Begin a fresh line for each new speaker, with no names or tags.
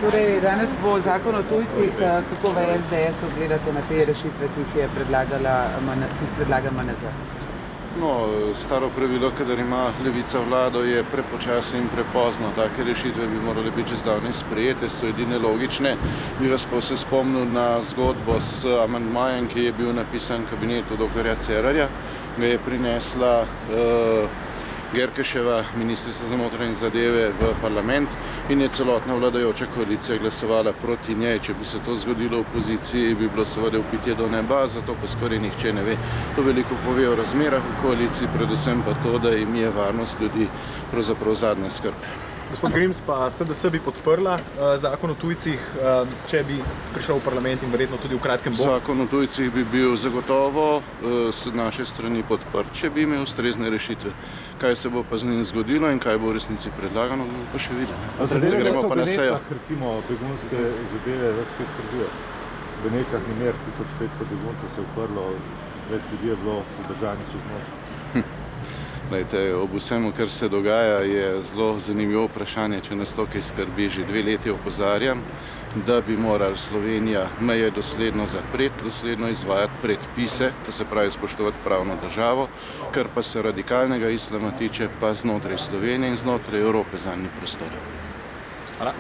Torej, danes bo zakon o tujcih. Kako v SDS gledate na te rešitve, ki jih predlaga MNZ?
No, staro pravilo, kadar ima levica vlado, je prepočasno in prepozno. Take rešitve bi morale biti že zdavnaj sprejete, so edine logične. Bi vas pa vse spomnil na zgodbo s amandmajem, ki je bil napisan v kabinetu dr. Cerarja. Ga je prinesla Györköseva, ministrica za notranje zadeve, v parlament in je celotna vladajoča koalicija glasovala proti njej. Če bi se to zgodilo v opoziciji, bi bilo seveda vpitje do neba, zato pa skoraj nihče ne ve. To veliko pove o razmerah v koaliciji, predvsem pa to, da jim je varnost ljudi pravzaprav zadnja skrb.
Gospod Grims, pa SDS bi podprla zakon o tujcih, če bi prišel v parlament in verjetno tudi v kratkem bo?
Zakon o tujcih bi bil zagotovo s naše strani podprt, če bi imel ustrezne rešitve. Kaj se bo pa z njim zgodilo in kaj bo v resnici predlagano, bomo pa še videli.
Gremo pa na sejo. Recimo begunske zadeve vas kaj skrbijo. V nekaj primer 1500 beguncev se je uprlo, 20 ljudi je bilo zadržanih čez noč.
Glejte, ob vsemu, kar se dogaja, je zelo zanimivo vprašanje, če nas to kaj skrbi. Že 2 leti opozarjam, da bi morala Slovenija meje dosledno zapreti, dosledno izvajati predpise, to se pravi spoštovati pravno državo, kar pa se radikalnega islama tiče, pa znotraj Slovenije in znotraj Evrope zanj ni prostora.
Hvala.